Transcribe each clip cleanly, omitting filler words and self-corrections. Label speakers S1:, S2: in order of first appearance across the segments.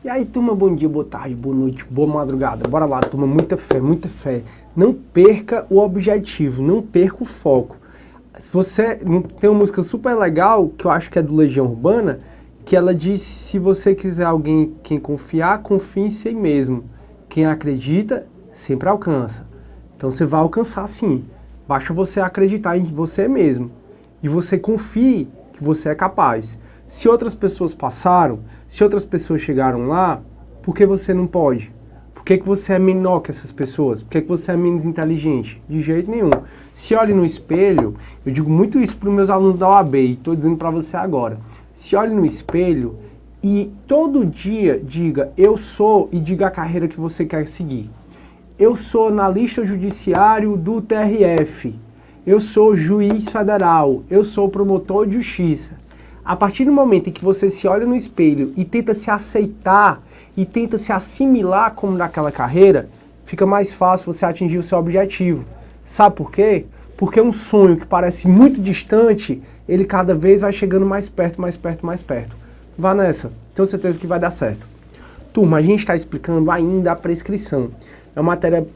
S1: E aí, turma, bom dia, boa tarde, boa noite, boa madrugada. Bora lá, turma, muita fé, muita fé. Não perca o objetivo, não perca o foco. Se você tem uma música super legal, que eu acho que é do Legião Urbana, que ela diz: se você quiser alguém quem confiar, confie em si mesmo. Quem acredita, sempre alcança. Então você vai alcançar sim. Basta você acreditar em você mesmo. E você confie que você é capaz. Se outras pessoas passaram, se outras pessoas chegaram lá, por que você não pode? Por que você é menor que essas pessoas? Por que você é menos inteligente? De jeito nenhum. Se olhe no espelho, eu digo muito isso para os meus alunos da OAB e estou dizendo para você agora. Se olhe no espelho e todo dia diga: eu sou, e diga a carreira que você quer seguir. Eu sou analista judiciário do TRF. Eu sou juiz federal. Eu sou promotor de justiça. A partir do momento em que você se olha no espelho e tenta se aceitar e tenta se assimilar como naquela carreira, fica mais fácil você atingir o seu objetivo. Sabe por quê? Porque um sonho que parece muito distante, ele cada vez vai chegando mais perto, mais perto, mais perto. Vá nessa, tenho certeza que vai dar certo. Turma, a gente está explicando ainda a prescrição. É uma matéria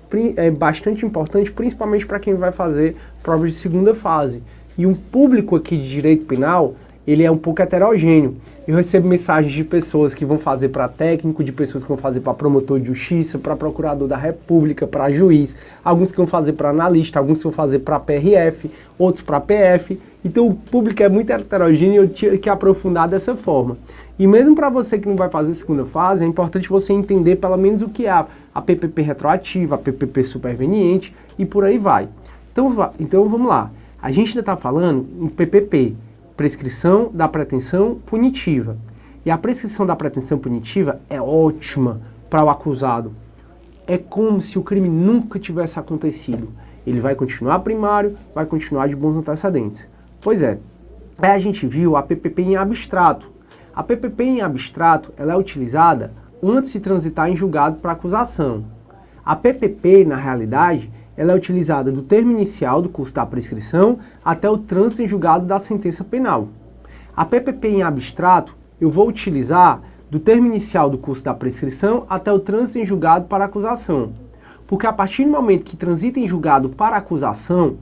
S1: bastante importante, principalmente para quem vai fazer provas de segunda fase. E um público aqui de direito penal, ele é um pouco heterogêneo. Eu recebo mensagens de pessoas que vão fazer para técnico, de pessoas que vão fazer para promotor de justiça, para procurador da República, para juiz, alguns que vão fazer para analista, alguns que vão fazer para PRF, outros para PF. Então o público é muito heterogêneo e eu tinha que aprofundar dessa forma. E mesmo para você que não vai fazer segunda fase, é importante você entender pelo menos o que é a PPP retroativa, a PPP superveniente e por aí vai. Então vamos lá. A gente ainda está falando em PPP, prescrição da pretensão punitiva. E a prescrição da pretensão punitiva é ótima para o acusado. É como se o crime nunca tivesse acontecido. Ele vai continuar primário, vai continuar de bons antecedentes. Pois é. Aí a gente viu a PPP em abstrato. A PPP em abstrato, ela é utilizada antes de transitar em julgado para acusação. A PPP, na realidade, ela é utilizada do termo inicial do curso da prescrição até o trânsito em julgado da sentença penal. A PPP em abstrato eu vou utilizar do termo inicial do curso da prescrição até o trânsito em julgado para acusação. Porque a partir do momento que transita em julgado para acusação,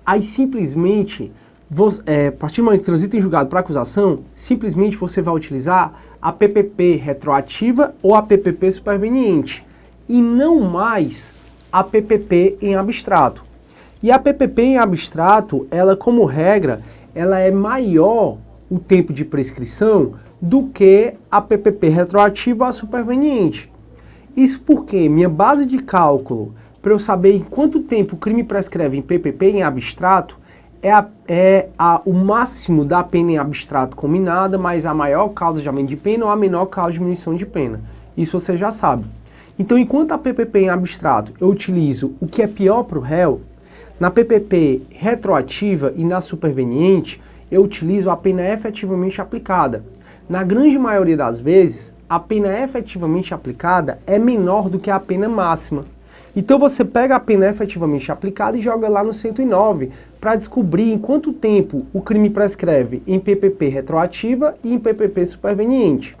S1: aí simplesmente, a partir do momento que transita em julgado para acusação, simplesmente você vai utilizar a PPP retroativa ou a PPP superveniente e não mais a PPP em abstrato. E a PPP em abstrato, ela como regra, ela é maior o tempo de prescrição do que a PPP retroativa ou a superveniente. Isso porque minha base de cálculo, para eu saber em quanto tempo o crime prescreve em PPP em abstrato, o máximo da pena em abstrato combinada, mais a maior causa de aumento de pena ou a menor causa de diminuição de pena. Isso você já sabe. Então, enquanto a PPP em abstrato eu utilizo o que é pior para o réu, na PPP retroativa e na superveniente eu utilizo a pena efetivamente aplicada. Na grande maioria das vezes, a pena efetivamente aplicada é menor do que a pena máxima. Então você pega a pena efetivamente aplicada e joga lá no 109 para descobrir em quanto tempo o crime prescreve em PPP retroativa e em PPP superveniente.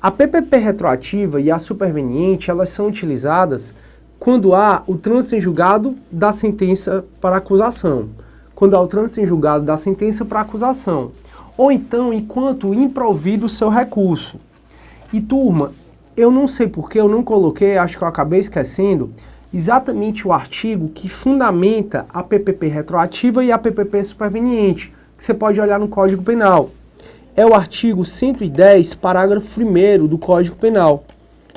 S1: A PPP retroativa e a superveniente, elas são utilizadas quando há o trânsito em julgado da sentença para acusação. Quando há o trânsito em julgado da sentença para acusação. Ou então, enquanto improvida o seu recurso. E turma, eu não sei porque eu não coloquei, acho que eu acabei esquecendo, exatamente o artigo que fundamenta a PPP retroativa e a PPP superveniente, que você pode olhar no Código Penal. É o artigo 110, parágrafo 1º do Código Penal.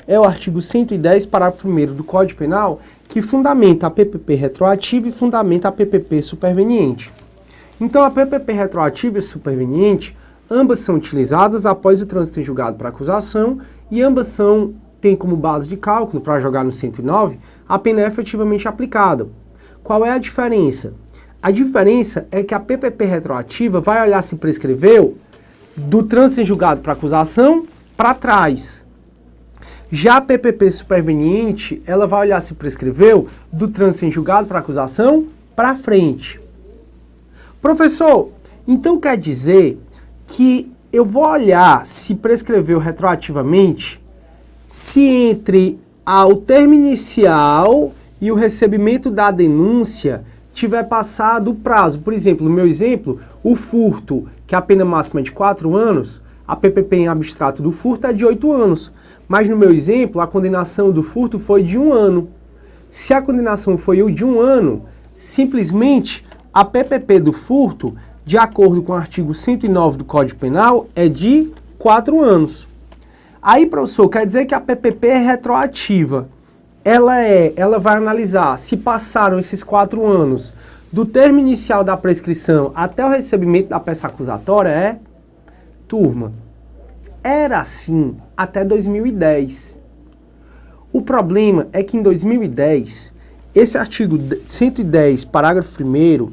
S1: É o artigo 110, parágrafo 1º do Código Penal, que fundamenta a PPP retroativa e fundamenta a PPP superveniente. Então, a PPP retroativa e superveniente, ambas são utilizadas após o trânsito em julgado para acusação e ambas têm como base de cálculo, para jogar no 109, a pena efetivamente aplicada. Qual é a diferença? A diferença é que a PPP retroativa vai olhar se prescreveu do trânsito em julgado para acusação para trás. Já a PPP superveniente, ela vai olhar se prescreveu do trânsito em julgado para acusação para frente. Professor, então quer dizer que eu vou olhar se prescreveu retroativamente se entre o termo inicial e o recebimento da denúncia tiver passado o prazo. Por exemplo, no meu exemplo, o furto, que a pena máxima é de 4 anos, a PPP em abstrato do furto é de 8 anos. Mas no meu exemplo, a condenação do furto foi de 1 ano. Se a condenação foi de 1 ano, simplesmente a PPP do furto, de acordo com o artigo 109 do Código Penal, é de 4 anos. Aí, professor, quer dizer que a PPP é retroativa. Ela vai analisar se passaram esses 4 anos do termo inicial da prescrição até o recebimento da peça acusatória, Turma, era assim até 2010. O problema é que em 2010, esse artigo 110, parágrafo 1º,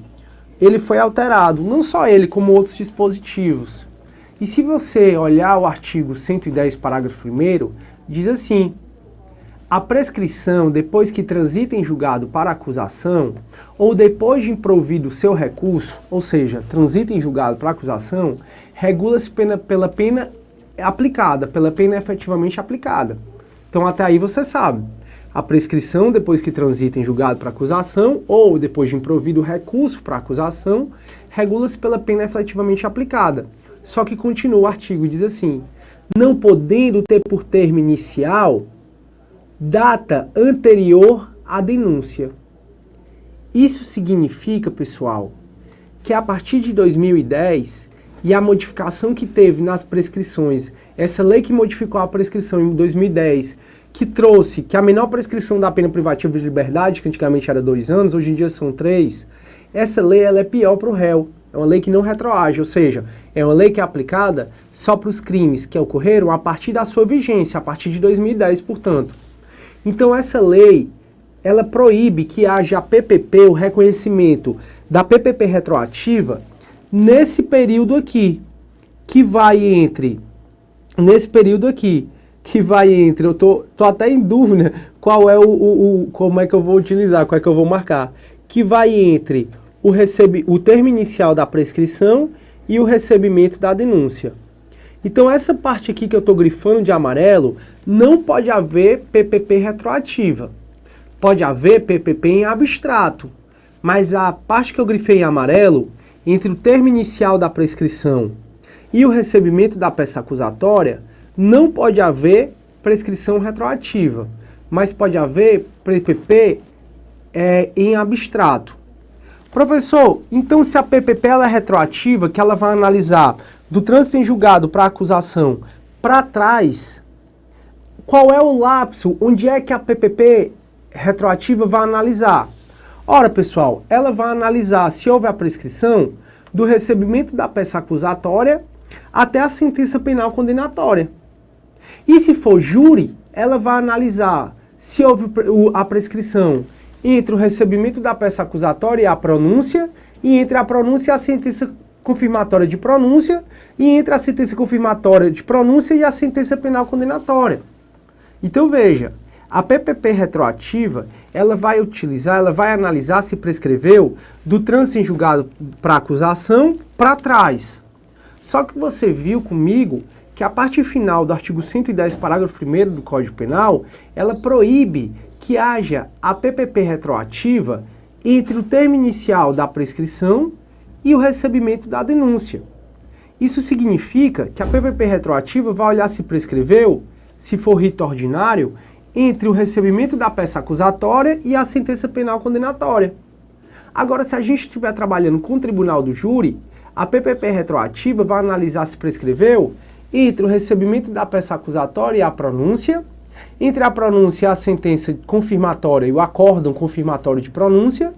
S1: ele foi alterado. Não só ele, como outros dispositivos. E se você olhar o artigo 110, parágrafo 1º, diz assim: a prescrição, depois que transita em julgado para acusação, ou depois de improvido o seu recurso, ou seja, transita em julgado para acusação, regula-se pela pena aplicada, pela pena efetivamente aplicada. Então até aí você sabe. A prescrição, depois que transita em julgado para acusação, ou depois de improvido o recurso para acusação, regula-se pela pena efetivamente aplicada. Só que continua o artigo e diz assim: não podendo ter por termo inicial data anterior à denúncia. Isso significa, pessoal, que a partir de 2010 e a modificação que teve nas prescrições, essa lei que modificou a prescrição em 2010, que trouxe que a menor prescrição da pena privativa de liberdade, que antigamente era 2 anos, hoje em dia são 3, essa lei ela é pior para o réu. É uma lei que não retroage, ou seja, é uma lei que é aplicada só para os crimes que ocorreram a partir da sua vigência, a partir de 2010, portanto. Então essa lei, ela proíbe que haja a PPP, o reconhecimento da PPP retroativa, nesse período aqui, que vai entre, eu tô até em dúvida qual é como é que eu vou utilizar, qual é que eu vou marcar, que vai entre o termo inicial da prescrição e o recebimento da denúncia. Então essa parte aqui que eu estou grifando de amarelo, não pode haver PPP retroativa. Pode haver PPP em abstrato, mas a parte que eu grifei em amarelo, entre o termo inicial da prescrição e o recebimento da peça acusatória, não pode haver prescrição retroativa, mas pode haver PPP em abstrato. Professor, então se a PPP ela é retroativa, que ela vai analisar do trânsito em julgado para acusação para trás, qual é o lapso, onde é que a PPP retroativa vai analisar? Ora, pessoal, ela vai analisar se houve a prescrição do recebimento da peça acusatória até a sentença penal condenatória. E se for júri, ela vai analisar se houve a prescrição entre o recebimento da peça acusatória e a pronúncia, e entre a pronúncia e a sentença confirmatória de pronúncia, e entre a sentença confirmatória de pronúncia e a sentença penal condenatória. Então veja, a PPP retroativa, ela vai analisar se prescreveu do trânsito em julgado para acusação para trás. Só que você viu comigo que a parte final do artigo 110, parágrafo 1º do Código Penal, ela proíbe que haja a PPP retroativa entre o termo inicial da prescrição e o recebimento da denúncia. Isso significa que a PPP retroativa vai olhar se prescreveu, se for rito ordinário, entre o recebimento da peça acusatória e a sentença penal condenatória. Agora, se a gente estiver trabalhando com o tribunal do júri, a PPP retroativa vai analisar se prescreveu entre o recebimento da peça acusatória e a pronúncia, entre a pronúncia e a sentença confirmatória e o acórdão confirmatório de pronúncia,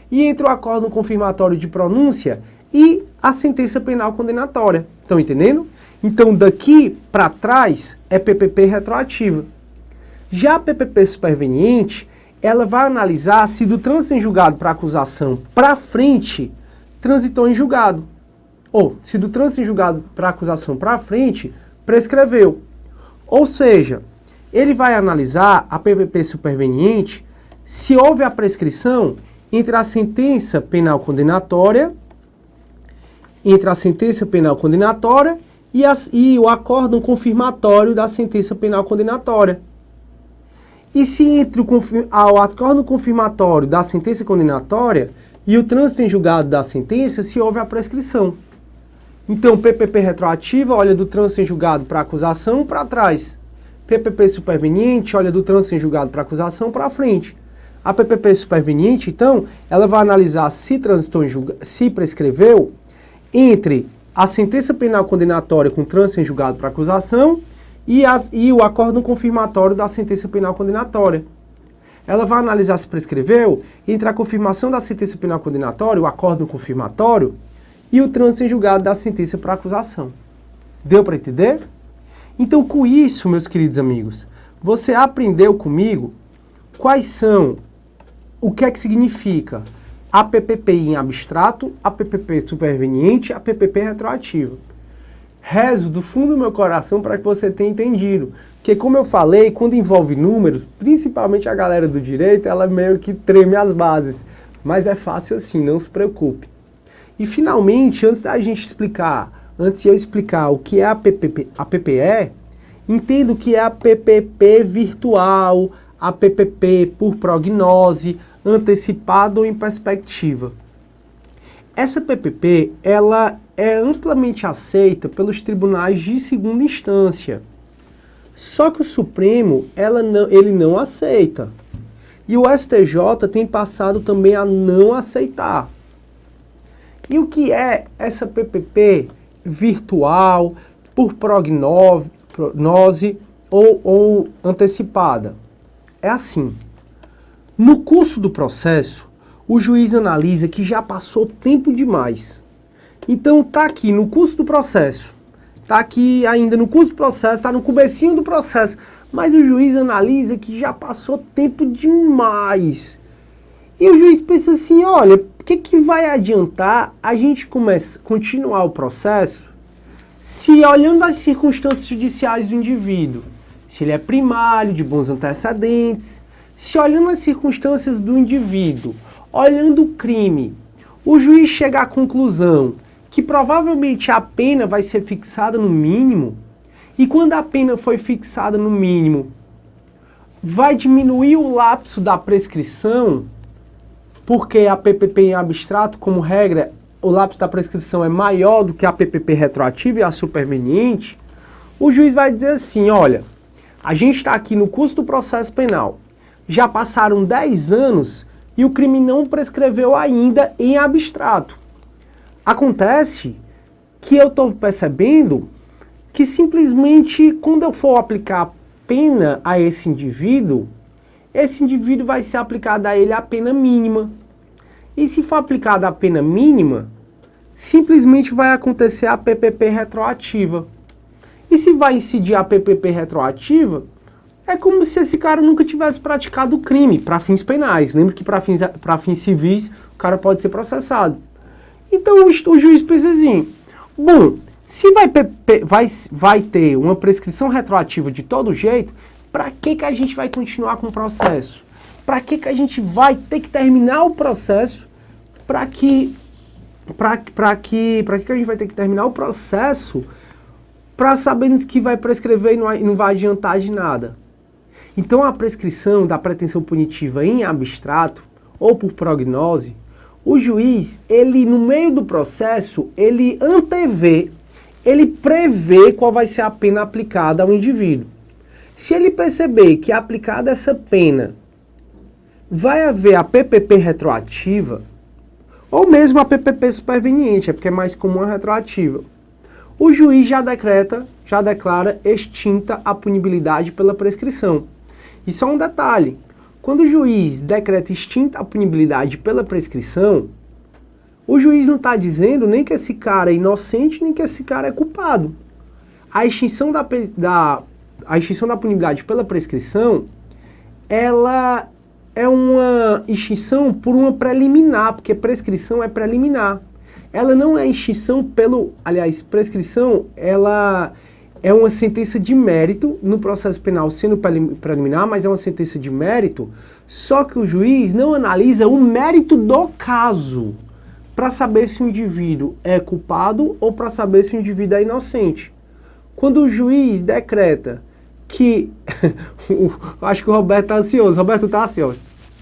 S1: e entre o acórdão confirmatório de pronúncia e a sentença penal condenatória. Estão entendendo? Então, daqui para trás é PPP retroativa. Já a PPP superveniente, ela vai analisar se do trânsito em julgado para acusação para frente, transitou em julgado. Ou, se do trânsito em julgado para acusação para frente, prescreveu. Ou seja, ele vai analisar a PPP superveniente se houve a prescrição entre a sentença penal condenatória, e o acórdão confirmatório da sentença penal condenatória. E se entre o acordo confirmatório da sentença condenatória e o trânsito em julgado da sentença, se houve a prescrição. Então, PPP retroativa olha do trânsito em julgado para acusação para trás. PPP superveniente olha do trânsito em julgado para acusação para frente. A PPP superveniente, então, ela vai analisar se transitou em julgado, se prescreveu entre a sentença penal condenatória com trânsito em julgado para acusação e o acordo confirmatório da sentença penal condenatória. Ela vai analisar se prescreveu entre a confirmação da sentença penal condenatória, o acordo confirmatório, e o trânsito em julgado da sentença para acusação. Deu para entender? Então, com isso, meus queridos amigos, você aprendeu comigo quais são, o que é que significa a PPP em abstrato, a PPP superveniente, a PPP retroativa. Rezo do fundo do meu coração para que você tenha entendido. Porque, como eu falei, quando envolve números, principalmente a galera do direito, ela meio que treme as bases. Mas é fácil assim, não se preocupe. E, finalmente, antes de eu explicar o que é a PPE, entendo que é a PPP virtual, a PPP por prognose, antecipada ou em perspectiva. Essa PPP, ela é amplamente aceita pelos tribunais de segunda instância. Só que o Supremo, ele não aceita. E o STJ tem passado também a não aceitar. E o que é essa PPP virtual, por prognose ou antecipada? É assim. No curso do processo, o juiz analisa que já passou tempo demais. Então, tá aqui no curso do processo, tá aqui ainda no curso do processo, tá no comecinho do processo, mas o juiz analisa que já passou tempo demais. E o juiz pensa assim, olha, o que vai adiantar a gente continuar o processo se, olhando as circunstâncias judiciais do indivíduo, se ele é primário, de bons antecedentes, se olhando as circunstâncias do indivíduo, olhando o crime, o juiz chega à conclusão que provavelmente a pena vai ser fixada no mínimo, e quando a pena foi fixada no mínimo, vai diminuir o lapso da prescrição, porque a PPP em abstrato, como regra, o lapso da prescrição é maior do que a PPP retroativa e a superveniente, o juiz vai dizer assim, olha, a gente está aqui no curso do processo penal, já passaram 10 anos e o crime não prescreveu ainda em abstrato. Acontece que eu estou percebendo que simplesmente quando eu for aplicar pena a esse indivíduo vai ser aplicada a ele a pena mínima. E se for aplicada a pena mínima, simplesmente vai acontecer a PPP retroativa. E se vai incidir a PPP retroativa, é como se esse cara nunca tivesse praticado o crime, para fins penais. Lembra que para fins civis o cara pode ser processado. Então o juiz pensa assim, bom, se vai ter uma prescrição retroativa de todo jeito, para que a gente vai continuar com o processo? Para que a gente vai ter que terminar o processo? Para que a gente vai ter que terminar o processo para saber que vai prescrever e não vai adiantar de nada? Então a prescrição da pretensão punitiva em abstrato ou por prognose, o juiz, ele no meio do processo, ele antevê, ele prevê qual vai ser a pena aplicada ao indivíduo. Se ele perceber que aplicada essa pena vai haver a PPP retroativa, ou mesmo a PPP superveniente, é porque é mais comum a retroativa, o juiz já declara extinta a punibilidade pela prescrição. E só um detalhe, quando o juiz decreta extinta a punibilidade pela prescrição, o juiz não está dizendo nem que esse cara é inocente, nem que esse cara é culpado. A extinção da punibilidade pela prescrição, ela é uma extinção por uma preliminar, porque prescrição é preliminar. Ela não é extinção prescrição, ela é uma sentença de mérito no processo penal sendo preliminar, mas é uma sentença de mérito, só que o juiz não analisa o mérito do caso para saber se o indivíduo é culpado ou para saber se o indivíduo é inocente. Quando o juiz decreta que... eu acho que o Roberto tá ansioso. Roberto tá assim, ó.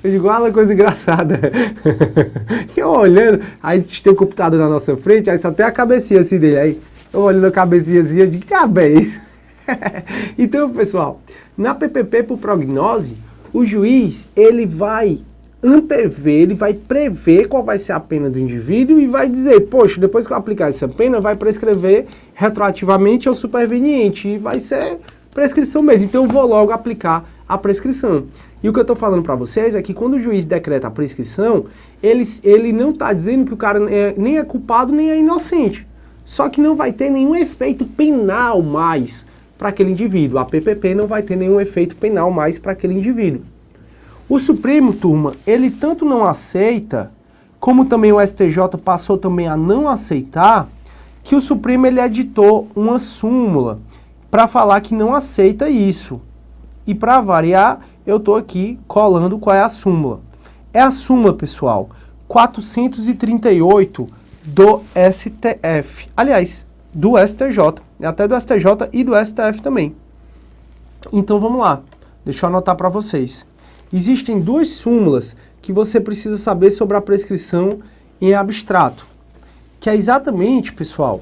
S1: Eu digo, olha coisa engraçada. Eu olhando, aí a gente tem o computador na nossa frente, aí só tem a cabecinha assim dele. Aí eu olhando a cabecinha assim, eu digo, que diabo é isso? Então, pessoal, na PPP por prognose, o juiz, ele vai antever, ele vai prever qual vai ser a pena do indivíduo e vai dizer, poxa, depois que eu aplicar essa pena, vai prescrever retroativamente ou superveniente, e vai ser prescrição mesmo. Então eu vou logo aplicar a prescrição. E o que eu estou falando para vocês é que quando o juiz decreta a prescrição, ele não está dizendo que o cara nem é culpado nem é inocente. Só que não vai ter nenhum efeito penal mais para aquele indivíduo. A PPP não vai ter nenhum efeito penal mais para aquele indivíduo. O Supremo, turma, ele tanto não aceita, como também o STJ passou também a não aceitar, que o Supremo ele editou uma súmula para falar que não aceita isso. E para variar, eu estou aqui colando qual é a súmula. É a súmula, pessoal, 438 do STF. Aliás, do STJ. Até do STJ e do STF também. Então vamos lá. Deixa eu anotar para vocês. Existem duas súmulas que você precisa saber sobre a prescrição em abstrato. Que é exatamente, pessoal,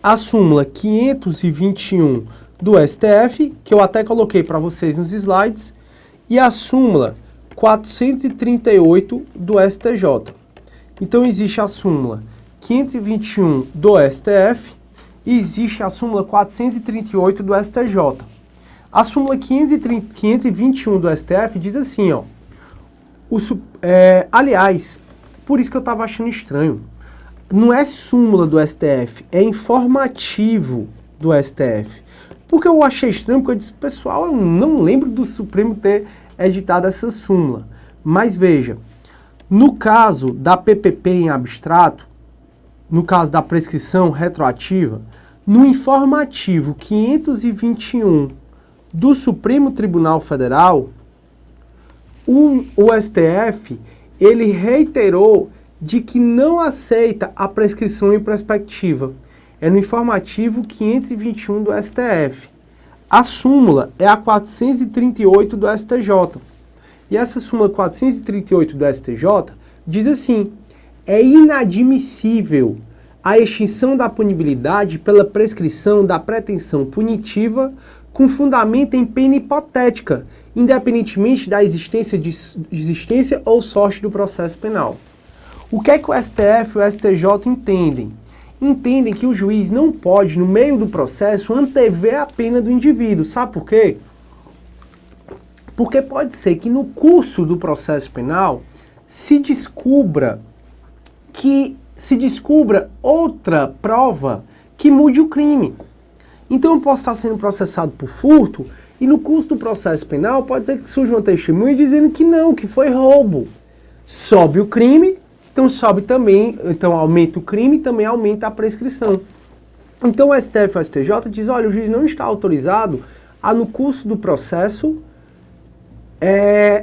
S1: a súmula 521 do STF, que eu até coloquei para vocês nos slides, e a súmula 438 do STJ. Então existe a súmula 521 do STF e existe a súmula 438 do STJ. A súmula 521 do STF diz assim, ó, aliás, por isso que eu estava achando estranho, não é súmula do STF, é informativo do STF. Porque eu achei estranho, porque eu disse, pessoal, eu não lembro do Supremo ter editado essa súmula. Mas veja, no caso da PPP em abstrato, no caso da prescrição retroativa, no informativo 521 do Supremo Tribunal Federal, o STF, ele reiterou de que não aceita a prescrição em perspectiva. É no informativo 521 do STF. A súmula é a 438 do STJ. E essa súmula 438 do STJ diz assim, é inadmissível a extinção da punibilidade pela prescrição da pretensão punitiva com fundamento em pena hipotética, independentemente da existência ou sorte do processo penal. O que é que o STF e o STJ entendem? Entendem que o juiz não pode, no meio do processo, antever a pena do indivíduo. Sabe por quê? Porque pode ser que no curso do processo penal se descubra outra prova que mude o crime. Então eu posso estar sendo processado por furto e no curso do processo penal pode ser que surja uma testemunha dizendo que não, que foi roubo. Sobe o crime, então sobe também, então aumenta o crime e também aumenta a prescrição. Então o STF e o STJ diz, olha, o juiz não está autorizado a no curso do processo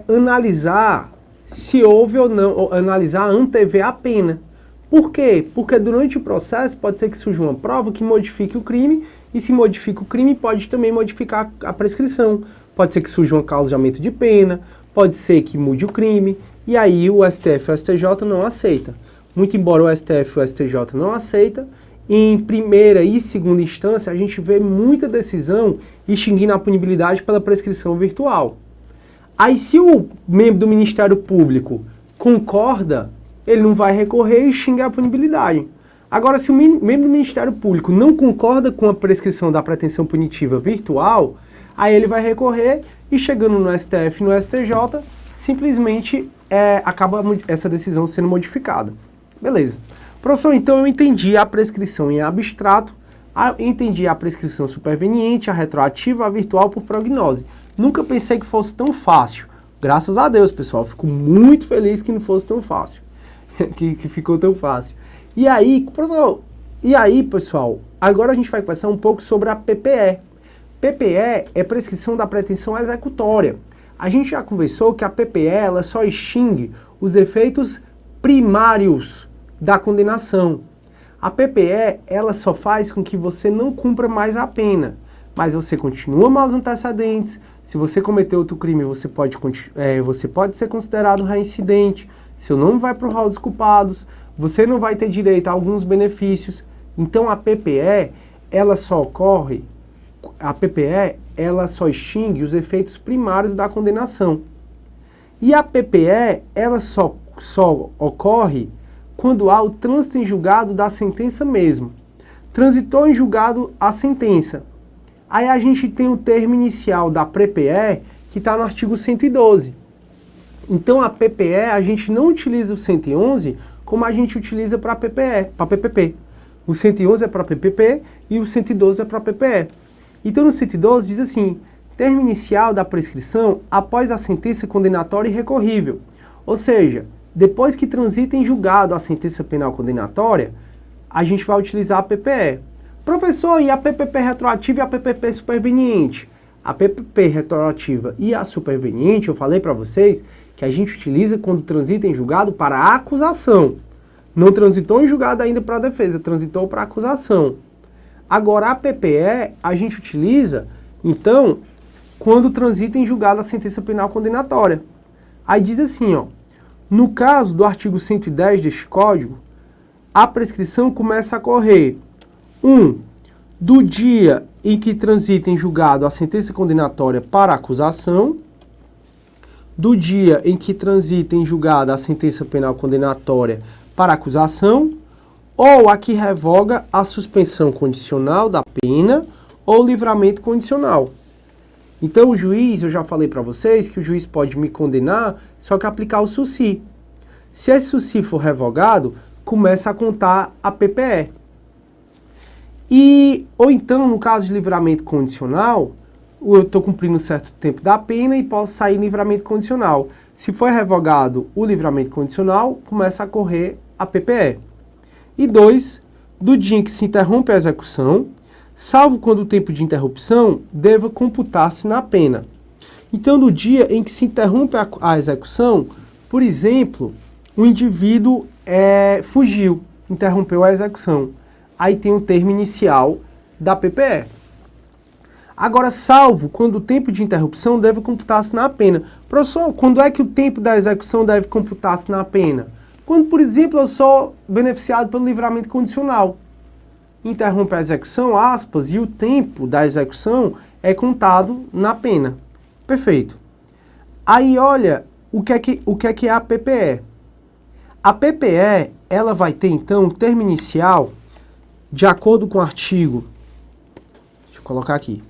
S1: analisar se houve ou não, ou analisar, antever a pena. Por quê? Porque durante o processo pode ser que surja uma prova que modifique o crime, e se modifica o crime pode também modificar a prescrição. Pode ser que surja uma causa de aumento de pena, pode ser que mude o crime, e aí o STF e o STJ não aceita. Muito embora o STF e o STJ não aceita, em primeira e segunda instância a gente vê muita decisão extinguindo a punibilidade pela prescrição virtual. Aí se o membro do Ministério Público concorda, ele não vai recorrer e extingue a punibilidade. Agora, se o membro do Ministério Público não concorda com a prescrição da pretensão punitiva virtual, aí ele vai recorrer e chegando no STF e no STJ, simplesmente acaba essa decisão sendo modificada. Beleza. Professor, então eu entendi a prescrição em abstrato, entendi a prescrição superveniente, a retroativa, a virtual por prognose. Nunca pensei que fosse tão fácil. Graças a Deus, pessoal. Fico muito feliz que não fosse tão fácil. que ficou tão fácil. E aí, pessoal, agora a gente vai conversar um pouco sobre a PPE. PPE é prescrição da pretensão executória. A gente já conversou que a PPE ela só extingue os efeitos primários da condenação. A PPE ela só faz com que você não cumpra mais a pena. mas você continua maus antecedentes. Se você cometer outro crime, você pode ser considerado reincidente. Seu nome vai para o rol dos culpados. Você não vai ter direito a alguns benefícios. Então a PPE, ela só extingue os efeitos primários da condenação. E a PPE, ela só ocorre quando há o trânsito em julgado da sentença mesmo. Transitou em julgado a sentença. Aí a gente tem o termo inicial da PPE, que está no artigo 112. Então a PPE, a gente não utiliza o 111 como a gente utiliza para PPP. O 111 é para PPP e o 112 é para PPE. Então no 112 diz assim: termo inicial da prescrição após a sentença condenatória irrecorrível. Ou seja, depois que transita em julgado a sentença penal condenatória, a gente vai utilizar a PPE. Professor, e a PPP retroativa e a PPP superveniente? A PPP retroativa e a superveniente, eu falei para vocês que a gente utiliza quando transita em julgado para a acusação. Não transitou em julgado ainda para a defesa, transitou para a acusação. Agora, a PPE a gente utiliza, então, quando transita em julgado a sentença penal condenatória. Aí diz assim, ó, no caso do artigo 110 deste Código, a prescrição começa a correr 1. Do dia em que transita em julgado a sentença condenatória para a acusação, do dia em que transita em julgado a sentença penal condenatória para a acusação, ou a que revoga a suspensão condicional da pena ou livramento condicional. Então o juiz, eu já falei para vocês que o juiz pode me condenar, só que aplicar o SUSI. Se esse SUSI for revogado, começa a contar a PPE. Ou então, no caso de livramento condicional, eu estou cumprindo um certo tempo da pena e posso sair em livramento condicional. Se for revogado o livramento condicional, começa a correr a PPE. E 2, do dia em que se interrompe a execução, salvo quando o tempo de interrupção deva computar-se na pena. Então, no dia em que se interrompe a execução, por exemplo, o indivíduo fugiu, interrompeu a execução. Aí tem o termo inicial da PPE. Agora, salvo quando o tempo de interrupção deve computar-se na pena. Professor, quando é que o tempo da execução deve computar-se na pena? Quando, por exemplo, eu sou beneficiado pelo livramento condicional. Interrompe a execução, aspas, e o tempo da execução é contado na pena. Perfeito. Aí, olha, o que é a PPE? A PPE, ela vai ter, então, um termo inicial, de acordo com o artigo... Deixa eu colocar aqui.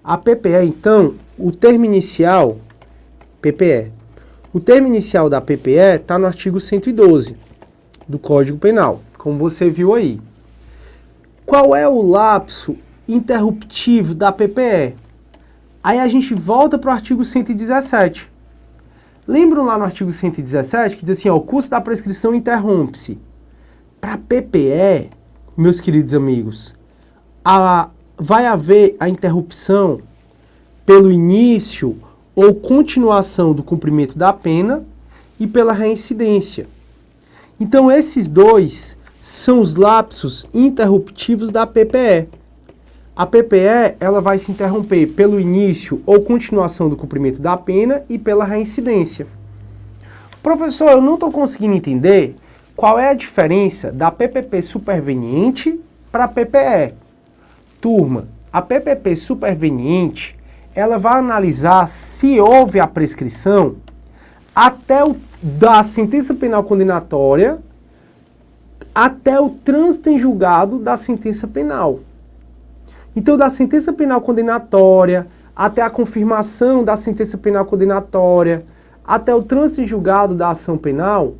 S1: A PPE, então, o termo inicial, PPE. O termo inicial da PPE está no artigo 112 do Código Penal, como você viu aí. Qual é o lapso interruptivo da PPE? Aí a gente volta para o artigo 117. Lembram lá no artigo 117 que diz assim, ó, o curso da prescrição interrompe-se. Para a PPE, meus queridos amigos, vai haver a interrupção pelo início ou continuação do cumprimento da pena e pela reincidência. Então, esses dois são os lapsos interruptivos da PPE. A PPE, ela vai se interromper pelo início ou continuação do cumprimento da pena e pela reincidência. Professor, eu não estou conseguindo entender qual é a diferença da PPP superveniente para a PPE. Turma, a PPP superveniente, ela vai analisar se houve a prescrição da sentença penal condenatória até o trânsito em julgado da sentença penal. Então, da sentença penal condenatória até a confirmação da sentença penal condenatória, até o trânsito em julgado da ação penal,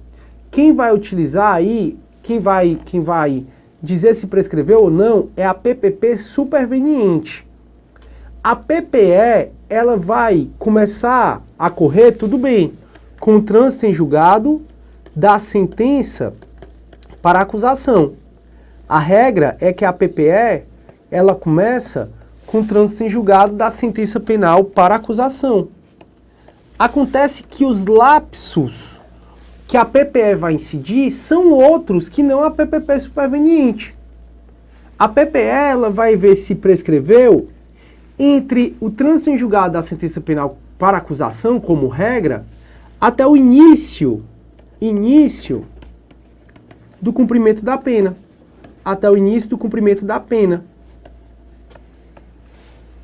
S1: quem vai utilizar aí, quem vai dizer se prescreveu ou não, é a PPP superveniente. A PPE, ela vai começar a correr, tudo bem, com o trânsito em julgado da sentença para a acusação. A regra é que a PPE, ela começa com o trânsito em julgado da sentença penal para a acusação. Acontece que os lapsos que a PPE vai incidir são outros que não a PPP superveniente. A PPE, ela vai ver se prescreveu entre o trânsito em julgado da sentença penal para acusação, como regra, até o início do cumprimento da pena. Até o início do cumprimento da pena.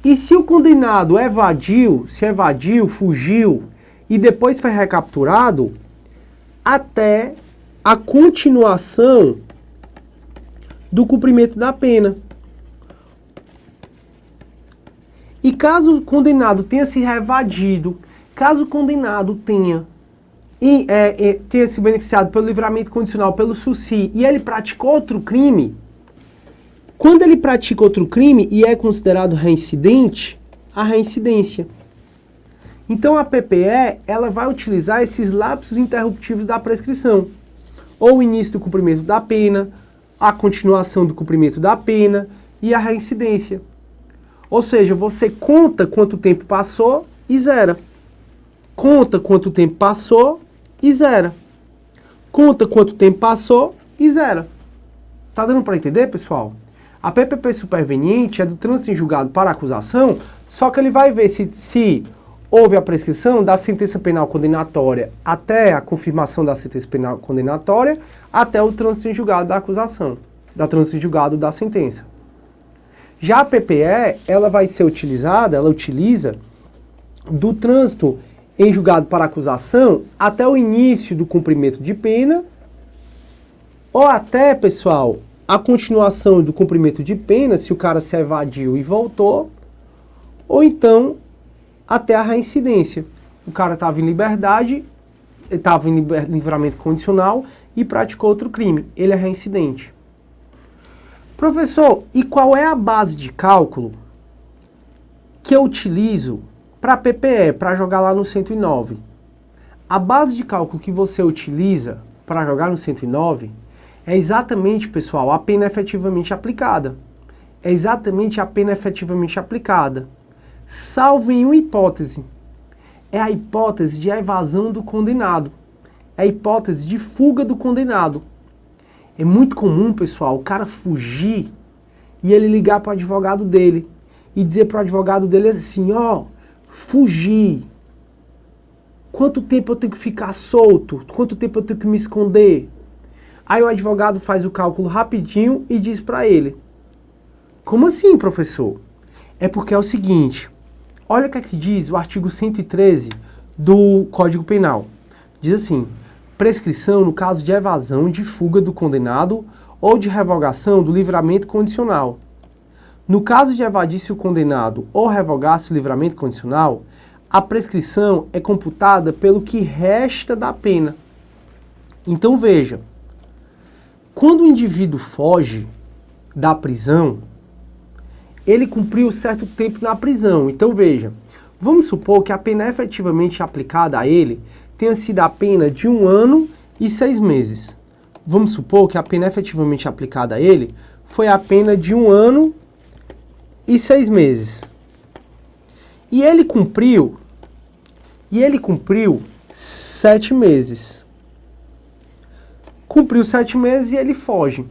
S1: E se o condenado evadiu, fugiu e depois foi recapturado, até a continuação do cumprimento da pena. E caso o condenado tenha se evadido, caso o condenado tenha se beneficiado pelo livramento condicional, pelo SUSI, e ele praticou outro crime, quando ele pratica outro crime e é considerado reincidente, a reincidência. Então a PPE, ela vai utilizar esses lapsos interruptivos da prescrição. Ou o início do cumprimento da pena, a continuação do cumprimento da pena e a reincidência. Ou seja, você conta quanto tempo passou e zera. Conta quanto tempo passou e zera. Conta quanto tempo passou e zera. Tá dando para entender, pessoal? A PPP superveniente é do trânsito em julgado para acusação, só que ele vai ver se houve a prescrição da sentença penal condenatória até a confirmação da sentença penal condenatória, até o trânsito em julgado da acusação, da trânsito em julgado da sentença. Já a PPE, ela vai ser utilizada, ela utiliza do trânsito em julgado para acusação até o início do cumprimento de pena, ou até, pessoal, a continuação do cumprimento de pena, se o cara se evadiu e voltou, ou então até a reincidência. O cara estava em liberdade, estava em livramento condicional e praticou outro crime. Ele é reincidente. Professor, e qual é a base de cálculo que eu utilizo para PPE, para jogar lá no 109? A base de cálculo que você utiliza para jogar no 109 é exatamente, pessoal, a pena efetivamente aplicada. É exatamente a pena efetivamente aplicada. Salvo em uma hipótese. É a hipótese de evasão do condenado. É a hipótese de fuga do condenado. É muito comum, pessoal, o cara fugir e ele ligar para o advogado dele e dizer para o advogado dele assim, ó, fugi. Quanto tempo eu tenho que ficar solto? Quanto tempo eu tenho que me esconder? Aí o advogado faz o cálculo rapidinho e diz para ele, como assim, professor? É porque é o seguinte, olha o que aqui diz o artigo 113 do Código Penal. Diz assim, prescrição no caso de evasão, de fuga do condenado ou de revogação do livramento condicional. No caso de evadir-se o condenado ou revogar-se o livramento condicional, a prescrição é computada pelo que resta da pena. Então veja, quando o indivíduo foge da prisão, ele cumpriu certo tempo na prisão. Então veja, vamos supor que a pena efetivamente aplicada a ele tenha sido a pena de 1 ano e 6 meses. Vamos supor que a pena efetivamente aplicada a ele foi a pena de 1 ano e 6 meses. E ele cumpriu 7 meses. Cumpriu 7 meses e ele foge.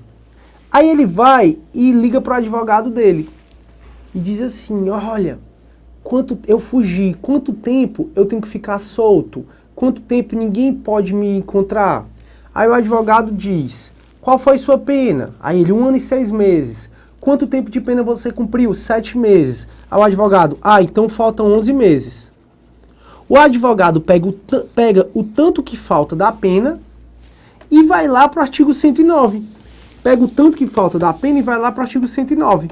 S1: Aí ele vai e liga para o advogado dele. E diz assim, olha, eu fugi, quanto tempo eu tenho que ficar solto? Quanto tempo ninguém pode me encontrar? Aí o advogado diz, qual foi sua pena? Aí ele, 1 ano e 6 meses. Quanto tempo de pena você cumpriu? 7 meses. Aí o advogado, então faltam 11 meses. O advogado pega o tanto que falta da pena e vai lá para o artigo 109. Pega o tanto que falta da pena e vai lá para o artigo 109.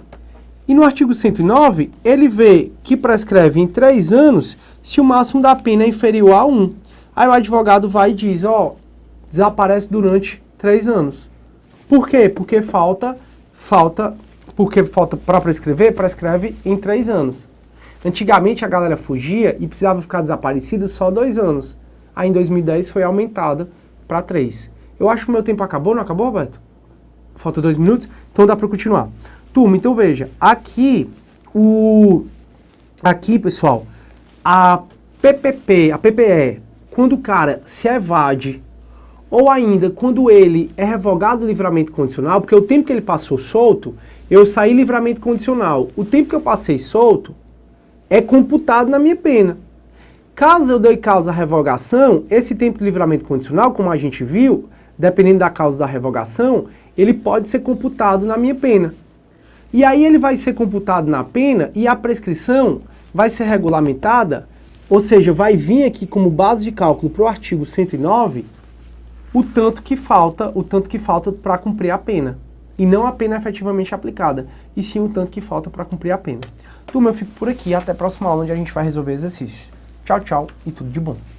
S1: E no artigo 109, ele vê que prescreve em 3 anos se o máximo da pena é inferior a 1. Aí o advogado vai e diz, desaparece durante 3 anos. Por quê? Porque falta para prescrever, prescreve em 3 anos. Antigamente a galera fugia e precisava ficar desaparecido só 2 anos. Aí em 2010 foi aumentada para 3. Eu acho que o meu tempo acabou, não acabou, Roberto? Falta 2 minutos? Então dá para continuar. Turma, então veja, aqui, pessoal, a PPE, quando o cara se evade, ou ainda quando ele é revogado do livramento condicional, porque o tempo que ele passou solto, eu saí livramento condicional. O tempo que eu passei solto, é computado na minha pena. Caso eu dê causa à revogação, esse tempo de livramento condicional, como a gente viu, dependendo da causa da revogação, ele pode ser computado na minha pena. E aí ele vai ser computado na pena e a prescrição vai ser regulamentada, ou seja, vai vir aqui como base de cálculo para o artigo 109 o tanto que falta para cumprir a pena. E não a pena efetivamente aplicada, e sim o tanto que falta para cumprir a pena. Turma, eu fico por aqui. Até a próxima aula, onde a gente vai resolver exercícios. Tchau, tchau e tudo de bom.